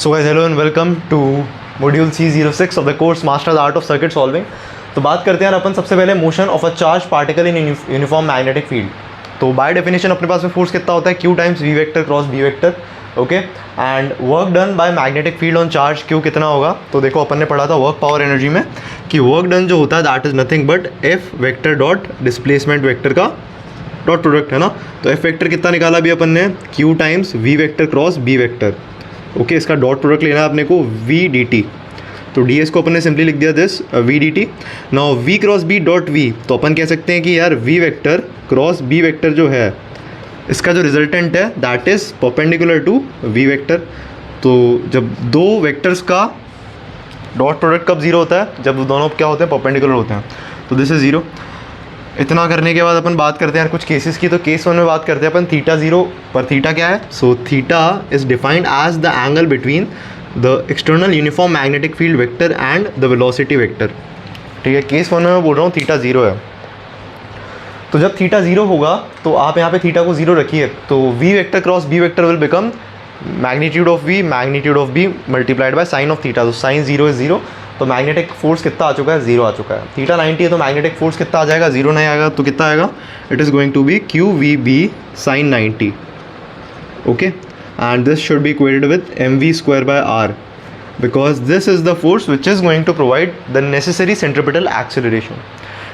So guys, hello and welcome to module C06 of the course Master the Art of Circuit Solving। तो बात करते हैं अपन सबसे पहले motion of a charge particle in uniform magnetic field. तो by definition अपने पास में force कितना होता है, Q times V vector cross B vector, okay. And work done by magnetic field on charge Q कितना होगा, तो देखो अपन ने पढ़ा था वर्क पावर एनर्जी में कि वर्क डन जो होता है that is nothing but F vector dot displacement vector का डॉट प्रोडक्ट है ना। तो F वेक्टर कितना निकाला अभी अपन ने, Q times V vector cross B vector, okay. इसका डॉट प्रोडक्ट लेना है अपने को V dt। तो ds को अपन ने सिंपली लिख दिया this V dt। Now V cross B dot V, तो अपन कह सकते हैं कि यार V vector cross B vector जो है इसका जो रिजल्टेंट है that is perpendicular to V vector. तो जब दो वेक्टर्स का डॉट प्रोडक्ट कब जीरो होता है, जब दोनों क्या होते हैं, परपेंडिकुलर होते हैं। तो दिस इज जीरो। इतना करने के बाद अपन बात करते हैं यार कुछ केसेस की। तो केस वन में बात करते हैं अपन थीटा जीरो पर। थीटा क्या है, so theta is defined as the angle between the external uniform magnetic field vector and the velocity vector, ठीक है। केस वन में मैं बोल रहा हूँ थीटा जीरो है। तो जब थीटा जीरो होगा तो आप यहाँ पे थीटा को जीरो रखिए, तो V vector cross B vector will become magnitude of V magnitude of B multiplied by sine of theta. तो साइन जीरो इज जीरो, तो मैग्नेटिक फोर्स कितना आ चुका है, जीरो आ चुका है। थीटा 90 है तो मैग्नेटिक फोर्स कितना आ जाएगा, जीरो नहीं आएगा तो कितना आएगा, it is going to be Q V B sine 90, okay. And this should be equated with M V square by R because this is the force which is going to provide the necessary centripetal acceleration,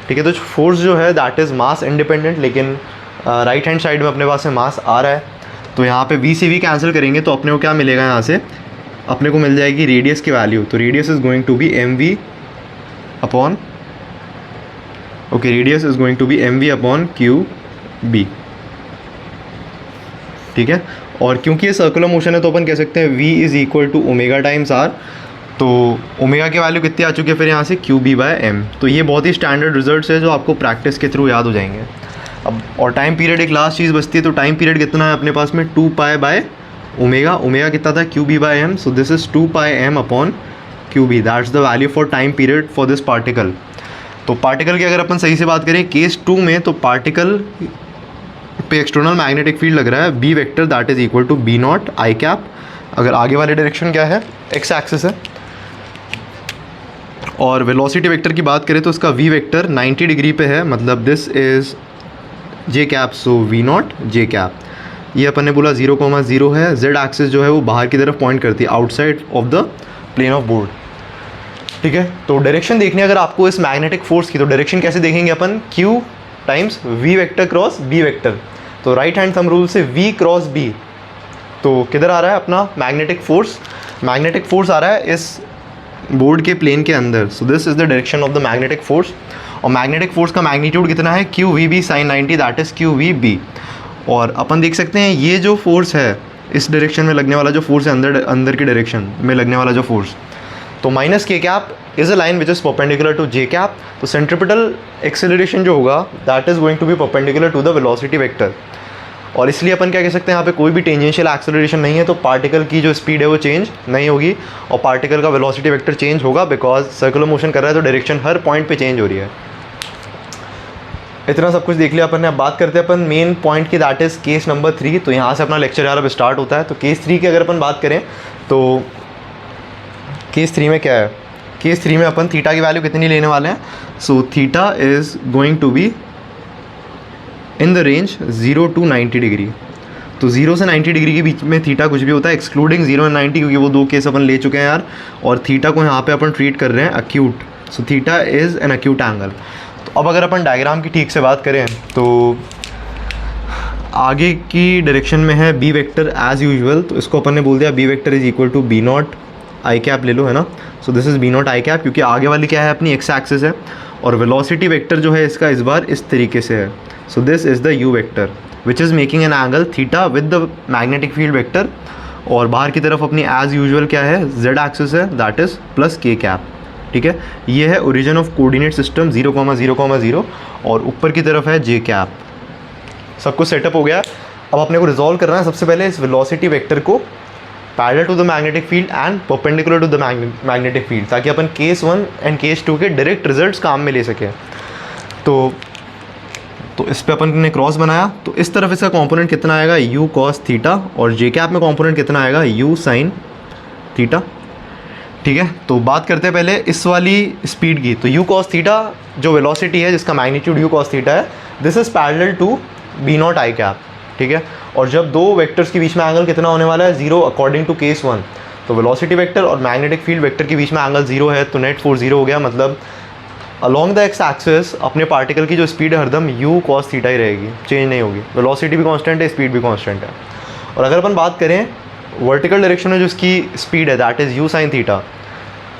ठीक है। तो force जो है that is mass independent, लेकिन right hand side में अपने पास में मास आ रहा है। तो यहाँ पे वी से वी कैंसिल करेंगे तो अपने को क्या मिलेगा, यहाँ से अपने को मिल जाएगी रेडियस की वैल्यू। तो radius is going to be M V upon, okay, radius is going to be M V upon Q B, ठीक है। और क्योंकि ये सर्कुलर मोशन है तो अपन कह सकते हैं v is equal to omega times R. तो ओमेगा की वैल्यू कितनी आ चुकी है फिर यहाँ से, क्यू बी बाय एम। तो ये बहुत ही स्टैंडर्ड रिजल्ट्स है जो आपको प्रैक्टिस के थ्रू याद हो जाएंगे। अब और टाइम पीरियड एक लास्ट चीज़ बचती है। तो टाइम पीरियड कितना है अपने पास में, 2 पाई बाय ओमेगा। ओमेगा कितना था, Q B by M. So this is 2 pi M upon Q B, that's the value for time period for this particle. तो पार्टिकल की अगर अपन सही से बात करें केस 2 में, तो पार्टिकल पे एक्सटर्नल मैग्नेटिक फील्ड लग रहा है B vector that is equal to B naught I cap. अगर आगे वाले डायरेक्शन क्या है, एक्स एक्सिस है। और वेलोसिटी वेक्टर की बात करें तो इसका वी वेक्टर 90 डिग्री पे है, मतलब this is J cap, so V naught J cap. ये अपन ने बोला 0,0 है। जेड एक्सिस जो है वो बाहर की तरफ पॉइंट करती है, outside of the plane of board, ठीक है। तो डायरेक्शन देखनी है अगर आपको इस मैग्नेटिक फोर्स की, तो डायरेक्शन कैसे देखेंगे अपन, Q times V vector cross B vector. तो राइट हैंड थंब रूल से V क्रॉस B, तो किधर आ रहा है अपना मैग्नेटिक फोर्स, मैग्नेटिक फोर्स आ रहा है इस बोर्ड के प्लेन के अंदर। So this is the direction of the magnetic force. और मैग्नेटिक फोर्स का मैग्नीट्यूड कितना है, Q V B sine 90 that is Q V B. और अपन देख सकते हैं ये जो फोर्स है इस डायरेक्शन में लगने वाला जो फोर्स है, अंदर की डायरेक्शन में लगने वाला जो फोर्स, तो minus K cap is a line which is perpendicular to J cap. तो सेंट्रिपिटल एक्सेलरेशन जो होगा that is going to be perpendicular to the velocity vector. और इसलिए अपन क्या कह सकते हैं, यहाँ पे कोई भी टेंजेंशियल एक्सेलरेशन नहीं है, तो पार्टिकल की जो स्पीड है वो चेंज नहीं होगी और पार्टिकल का वेलोसिटी वेक्टर चेंज होगा बिकॉज सर्कुलर मोशन कर रहा है तो डायरेक्शन हर पॉइंट पे चेंज हो रही है। इतना सब कुछ देख लिया अपन ने। अब बात करते हैं अपन मेन पॉइंट की, दैट इज़ केस नंबर 3। तो यहाँ से अपना लेक्चर यार अब स्टार्ट होता है। तो केस 3 की अगर अपन बात करें तो केस 3 में क्या है, केस 3 में अपन थीटा की वैल्यू कितनी लेने वाले हैं। So theta is going to be in the range 0 to 90 degree. तो 0 से 90 डिग्री के बीच में थीटा कुछ भी होता है एक्सक्लूडिंग 0 and 90, क्योंकि वो दो केस अपन ले चुके हैं यार। और थीटा को यहाँ पे अपन ट्रीट कर रहे हैं acute. So theta is an acute angle. तो अब अगर अपन डायग्राम की ठीक से बात करें तो आगे की डायरेक्शन में है बी वेक्टर एज यूजुअल। तो इसको अपन ने बोल दिया B vector is equal to B naught I cap ले लो, है ना। So this is B naught I cap, क्योंकि आगे वाली क्या है अपनी एक्स एक्सिस है। और वेलोसिटी वेक्टर जो है इसका इस बार इस तरीके से है। सो this is the you vector which is making an angle theta with the magnetic field vector. और बाहर की तरफ अपनी एज यूजुअल क्या है, जेड एक्सिस है दैट इज़ प्लस के कैप, ठीक है। ये है ओरिजिन ऑफ कोऑर्डिनेट सिस्टम 0,0,0 और ऊपर की तरफ है जे कैप। सब कुछ सेटअप हो गया। अब अपने को रिजॉल्व करना है सबसे पहले इस वेलोसिटी वेक्टर को parallel to the magnetic field and perpendicular to the magnetic field, ताकि अपन केस 1 एंड केस 2 के डायरेक्ट रिजल्ट्स काम में ले सकें। तो इस पे अपन ने क्रॉस बनाया, तो इस तरफ इसका कंपोनेंट कितना आएगा, u cos थीटा, और जे कैप में कंपोनेंट कितना आएगा, u sin थीटा। ठीक है, तो बात करते हैं पहले इस वाली स्पीड की। तो यू कॉस थीटा जो वेलोसिटी है जिसका मैग्नीट्यूड यू कॉस थीटा है, this is parallel to B naught I cap. ठीक है, और जब दो वेक्टर्स के बीच में एंगल कितना होने वाला है, 0 अकॉर्डिंग टू केस 1। तो वेलोसिटी वेक्टर और मैग्नेटिक फील्ड वेक्टर के बीच में एंगल 0 है, तो नेट फोर्स 0 हो गया। मतलब अलॉन्ग द एक्स एक्सिस अपने पार्टिकल की जो स्पीड है हरदम यू कॉस थीटा ही रहेगी, चेंज नहीं होगी। वेलोसिटी भी कांस्टेंट है, स्पीड भी कांस्टेंट है। और अगर अपन बात करें वर्टिकल डायरेक्शन में जो इसकी स्पीड है that is U sine theta,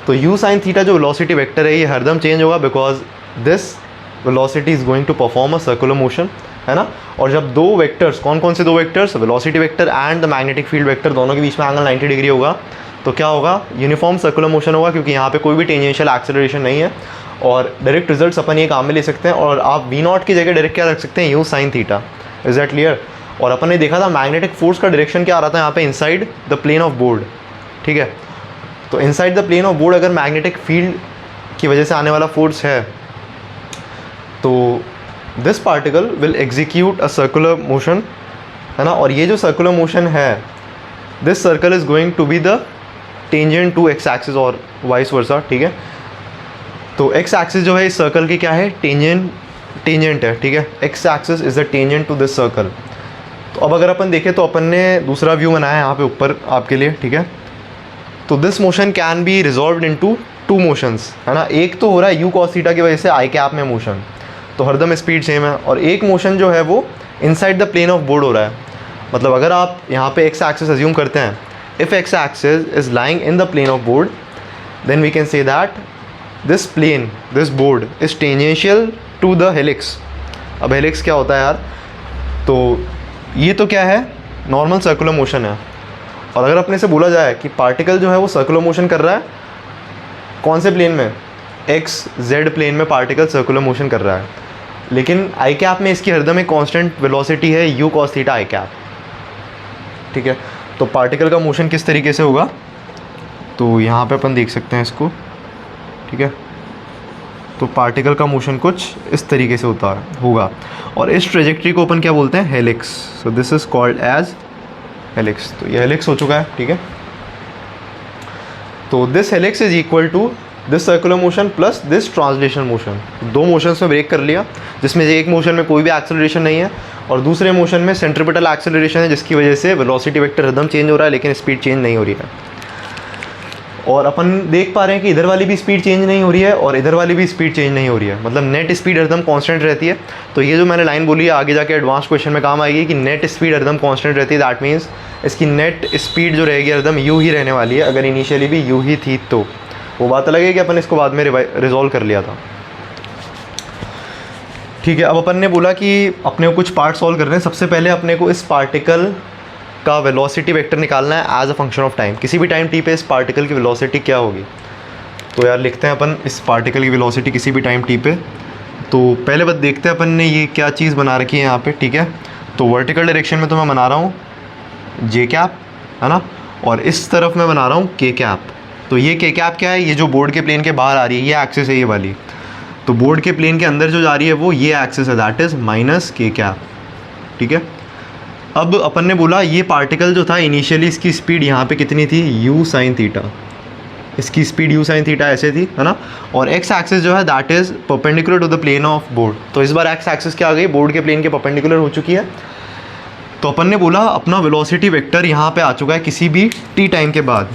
तो यू साइन थीटा जो वेलोसिटी वेक्टर है ये हरदम चेंज होगा, because this velocity is going to perform a circular motion, है ना। और जब दो वेक्टर्स, कौन कौन से दो vectors, velocity vector and the magnetic field vector, दोनों के बीच में एंगल 90 डिग्री होगा, तो क्या होगा, यूनिफॉर्म सर्कुलर मोशन होगा, क्योंकि यहाँ पे कोई भी टेंजेंशियल एक्सेलरेशन नहीं है। और डायरेक्ट रिजल्ट्स अपन ये काम में ले सकते हैं, और आप वी नॉट की जगह डायरेक्ट क्या रख सकते हैं, you sine theta. Is that clear. और अपन ने देखा था मैग्नेटिक फोर्स का डायरेक्शन क्या आ रहा था यहाँ पे, inside the plane of board. ठीक है, तो inside the plane of board अगर मैग्नेटिक फील्ड की वजह से आने वाला फोर्स है, तो this particle will execute a circular motion, है ना। और ये जो सर्कुलर मोशन है, this circle is going to be the tangent to X axis और वाइस वर्सा। ठीक है, तो एक्स एक्सिस जो है इस सर्कल की क्या है, टेंजेंट है। ठीक है, X axis is the tangent to this circle. तो अब अगर अपन देखें तो अपन ने दूसरा व्यू बनाया है यहाँ पे ऊपर आपके लिए। ठीक है, तो this motion can be resolved into two motions, है ना। एक तो हो रहा है यू कॉस थीटा की वजह से आई कैप में मोशन, तो हरदम स्पीड सेम है। और एक मोशन जो है वो inside the plane of board हो रहा है। मतलब अगर आप यहाँ पे एक्स एक्सिस अज्यूम करते हैं, if X axis is lying in the plane of board, then we can say that this plane, this board is tangential to the helix. अब हेलिक्स क्या होता है यार, तो ये तो क्या है, नॉर्मल सर्कुलर मोशन है। और अगर अपने से बोला जाए कि पार्टिकल जो है वो सर्कुलर मोशन कर रहा है कौन से प्लेन में, एक्स जेड प्लेन में पार्टिकल सर्कुलर मोशन कर रहा है, लेकिन आई कैप में इसकी हरदम एक कांस्टेंट वेलोसिटी है you cos theta I cap. ठीक है, तो पार्टिकल का मोशन किस तरीके से होगा, तो यहाँ पे अपन देख सकते हैं इसको। ठीक है, तो पार्टिकल का मोशन कुछ इस तरीके से होगा, और इस ट्रेजेक्ट्री को अपन क्या बोलते हैं, helix. So this is called as helix. तो ये हेलिक्स हो चुका है। ठीक है, तो this helix is equal to this circular motion plus this translation motion. दो मोशंस में ब्रेक कर लिया, जिसमें से एक मोशन में कोई भी एक्सेलरेशन नहीं है और दूसरे मोशन में सेंट्रीपिटल एक्सेलरेशन है, जिसकी वजह से वेलोसिटी वेक्टर एकदम चेंज हो रहा है लेकिन स्पीड चेंज नहीं हो रही है। और अपन देख पा रहे हैं कि इधर वाली भी स्पीड चेंज नहीं हो रही है और इधर वाली भी स्पीड चेंज नहीं हो रही है, मतलब नेट स्पीड एकदम कांस्टेंट रहती है। तो ये जो मैंने लाइन बोली है आगे जाके एडवांस क्वेश्चन में काम आएगी कि नेट स्पीड एकदम कांस्टेंट रहती है। दैट मीन्स इसकी नेट स्पीड जो रहेगी एकदम यू ही रहने वाली है। अगर इनिशियली भी यू ही थी तो वो बात अलग है कि अपन इसको बाद में रिजॉल्व कर लिया था। ठीक है, अब अपन ने बोला कि अपने को कुछ पार्ट सॉल्व कर रहे हैं। सबसे पहले अपने को इस पार्टिकल का वेलोसिटी वेक्टर निकालना है as a function of time. किसी भी टाइम टी पे इस पार्टिकल की वेलोसिटी क्या होगी, तो यार लिखते हैं अपन इस पार्टिकल की वेलोसिटी किसी भी टाइम टी पे। तो पहले बस देखते हैं अपन ने ये क्या चीज़ बना रखी है यहाँ पे। ठीक है, तो वर्टिकल डायरेक्शन में तो मैं बना रहा हूँ जे कैप, है ना, और इस तरफ मैं बना रहा हूँ के कैप। तो ये के कैप क्या है, ये जो बोर्ड के प्लेन के बाहर आ रही है ये एक्सिस है ये वाली, तो बोर्ड के प्लेन के अंदर जो जा रही है वो ये एक्सिस है, that is minus K cap. ठीक है, अब अपन ने बोला ये पार्टिकल जो था इनिशियली इसकी स्पीड यहाँ पे कितनी थी, यू साइन थीटा। इसकी स्पीड यू साइन थीटा ऐसे थी, है ना, और एक्स एक्सिस जो है that is perpendicular to the plane of board. तो इस बार एक्स एक्सिस क्या आ गई, बोर्ड के प्लेन के परपेंडिकुलर हो चुकी है। तो अपन ने बोला अपना वेलोसिटी वेक्टर यहाँ पे आ चुका है किसी भी टी टाइम के बाद,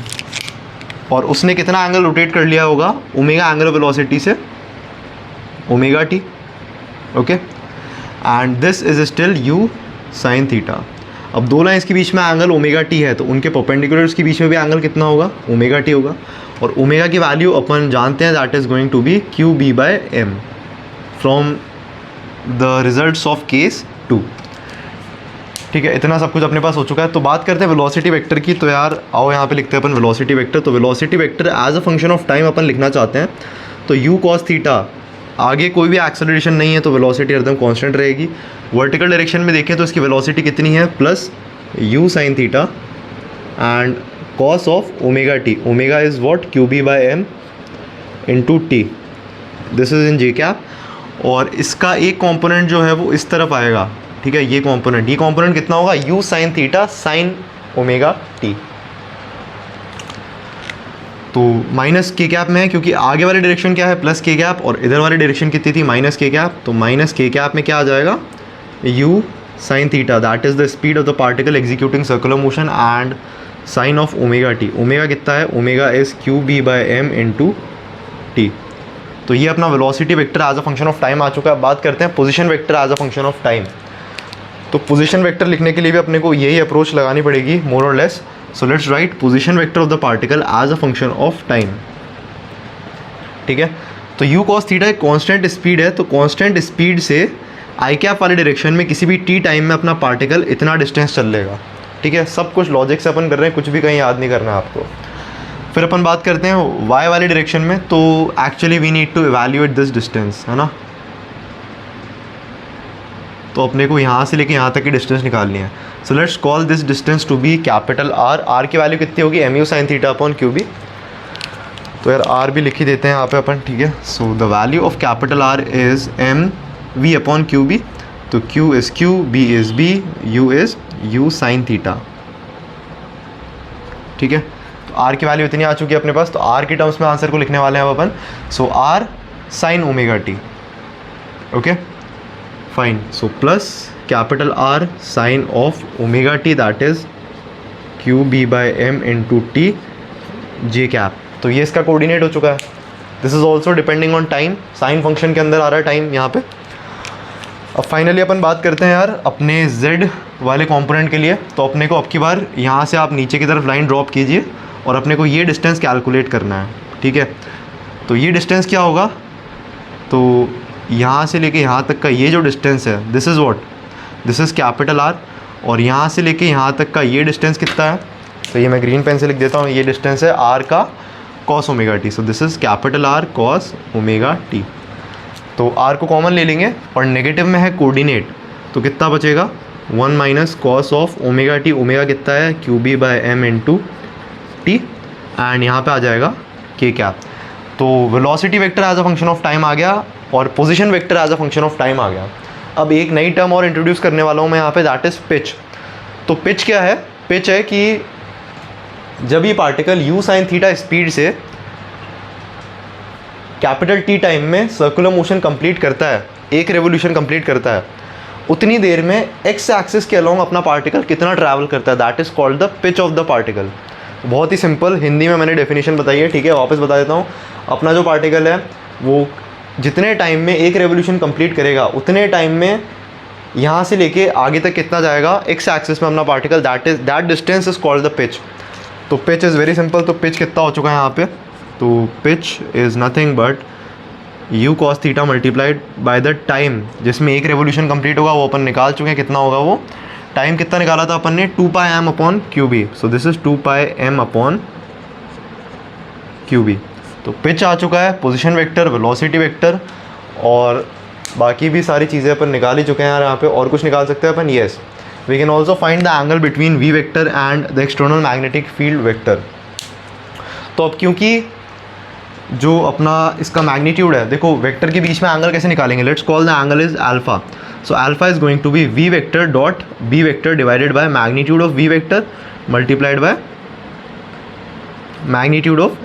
और उसने कितना एंगल रोटेट कर लिया होगा, ओमेगा एंगल ऑफ वेलोसिटी से omega T. Okay, and this is still you sine theta. अब दो लाइन्स के बीच में एंगल ओमेगा टी है तो उनके परपेंडिकुलर्स के बीच में भी एंगल कितना होगा, ओमेगा टी होगा। और ओमेगा की वैल्यू अपन जानते हैं that is going to be Q B by M from the results of case 2। ठीक है, इतना सब कुछ अपने पास हो चुका है। तो बात करते हैं वेलोसिटी वेक्टर की। तो यार आओ यहाँ पे लिखते हैं अपन वेलोसिटी वेक्टर। तो velocity vector as a function of time अपन लिखना चाहते हैं, तो यू कॉस थीटा, आगे कोई भी एक्सेलरेशन नहीं है तो वेलोसिटी एकदम कांस्टेंट रहेगी। वर्टिकल डायरेक्शन में देखें तो इसकी वेलोसिटी कितनी है, plus U sine theta and cos of omega T. Omega is what, Q B by M into T, this is in J cap. और इसका एक कॉम्पोनेंट जो है वो इस तरफ आएगा। ठीक है, ये कॉम्पोनेंट कितना होगा, you sine theta sine omega T. तो माइनस के कैप में है क्योंकि आगे वाली डायरेक्शन क्या है प्लस के कैप और इधर वाली डायरेक्शन कितनी थी माइनस के कैप, तो माइनस के कैप में क्या आ जाएगा u sine theta, that is the speed of the particle executing circular motion and sine of omega T. Omega कितना है, omega is Q B by M into t. तो ये अपना velocity vector as a function of time आ चुका है। अब बात करते हैं position vector as a function of time. तो पोजीशन वेक्टर लिखने के लिए भी अपने को यही अप्रोच लगानी पड़ेगी मोर और less. So let's write position vector of the particle as a function of time. ठीक है, तो u cos थीटा एक कांस्टेंट स्पीड है, तो कांस्टेंट स्पीड से आई कैप वाले डायरेक्शन में किसी भी टी टाइम में अपना पार्टिकल इतना डिस्टेंस चल लेगा। ठीक है, सब कुछ लॉजिक से अपन कर रहे हैं, कुछ भी कहीं याद नहीं करना है आपको। फिर अपन बात करते हैं y वाले डायरेक्शन में, तो actually we need to evaluate this distance, है ना। तो अपने को यहाँ से लेके यहाँ तक की डिस्टेंस निकालनी है। So let's call this distance to be capital R। R की वैल्यू कितनी होगी, mu sin theta upon Q B. तो यार R भी लिख ही देते हैं यहाँ पे अपन। ठीक है, so the value of capital R is m v upon Q B. तो Q is Q, B is B, U is U sin theta. ठीक है, तो R की वैल्यू इतनी आ चुकी है अपने पास, तो R की टर्म्स में आंसर को लिखने वाले हैं अपन। सो R sin omega T. Okay fine, so plus capital R sine of omega T that is Q B by M into T J cap. तो ये इसका कोऑर्डिनेट हो चुका है। This is also depending on time, sine function के अंदर आ रहा है टाइम यहाँ पे। अब फाइनली अपन बात करते हैं यार अपने z वाले कंपोनेंट के लिए। तो अपने को अब की बार यहाँ से आप नीचे की तरफ लाइन ड्रॉप कीजिए और अपने को ये डिस्टेंस कैलकुलेट करना है। ठीक है, तो ये डिस्टेंस क्या होगा, तो यहाँ से लेके यहाँ तक का ये जो डिस्टेंस है this is what, this is capital R। और यहाँ से लेके यहाँ तक का ये डिस्टेंस कितना है, तो ये मैं ग्रीन पेन से लिख देता हूँ, ये डिस्टेंस है R का cos omega T. So this is capital R cos omega T. तो R को कॉमन ले लेंगे और नेगेटिव में है कोऑर्डिनेट, तो कितना बचेगा 1 minus cos of omega T. Omega कितना है q B by M into t, and यहाँ पे आ जाएगा के कैप। तो velocity vector as a function of time आ गया और position vector as a function of time आ गया। अब एक नई टर्म और इंट्रोड्यूस करने वाला हूँ मैं यहाँ पे, दैट इज़ पिच। तो पिच क्या है, पिच है कि जब ये particle u sine theta speed से कैपिटल टी टाइम में सर्कुलर मोशन कंप्लीट करता है, एक रेवोल्यूशन कंप्लीट करता है, उतनी देर में एक्स एक्सिस के अलोंग अपना पार्टिकल कितना ट्रैवल करता है, that is called the pitch of the particle. बहुत ही सिंपल हिंदी में मैंने डेफिनेशन बताई है। ठीक है, वापस बता देता हूँ। अपना जो पार्टिकल है वो जितने टाइम में एक रेवोल्यूशन कंप्लीट करेगा उतने टाइम में यहाँ से लेके आगे तक कितना जाएगा एक्स एक्सिस में अपना particle, that distance is called the pitch. तो पिच इज़ वेरी सिंपल। तो पिच कितना हो चुका है यहाँ पे, तो pitch is nothing but u cos theta multiplied by the time जिसमें एक रेवोल्यूशन कंप्लीट होगा, वो अपन निकाल चुके हैं। कितना होगा वो टाइम, कितना निकाला था अपन ने, 2 pi m upon Q B. So this is 2 pi m upon Q B. तो पिच आ चुका है, पोजीशन वेक्टर, वेलोसिटी वेक्टर और बाकी भी सारी चीज़ें अपन निकाल ही चुके हैं यार यहाँ पे। और कुछ निकाल सकते हैं अपन, yes we can also find the angle between v vector and the external magnetic field vector. तो अब क्योंकि जो अपना इसका मैग्नीट्यूड है, देखो वेक्टर के बीच में एंगल कैसे निकालेंगे, let's call the angle is alpha. So alpha is going to be v vector dot b vector divided by magnitude of v vector multiplied by magnitude of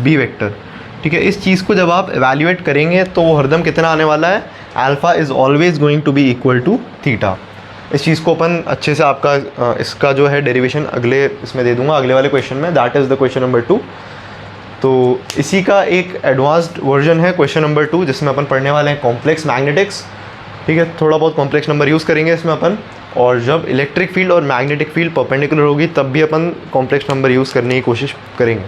b vector. ठीक है, इस चीज़ को जब आप एवेल्यूएट करेंगे तो वो हरदम कितना आने वाला है, alpha is always going to be equal to theta. इस चीज़ को अपन अच्छे से आपका इसका जो है डेरिवेशन अगले इसमें दे दूंगा, अगले वाले क्वेश्चन में, that is the question number 2। तो इसी का एक एडवांस्ड वर्जन है क्वेश्चन नंबर 2 जिसमें अपन पढ़ने वाले हैं कॉम्प्लेक्स मैग्नेटिक्स। ठीक है, थोड़ा बहुत कॉम्प्लेक्स नंबर यूज़ करेंगे इसमें अपन, और जब इलेक्ट्रिक फील्ड और मैग्नेटिक फील्ड परपेंडिकुलर होगी तब भी अपन कॉम्प्लेक्स नंबर यूज़ करने की कोशिश करेंगे।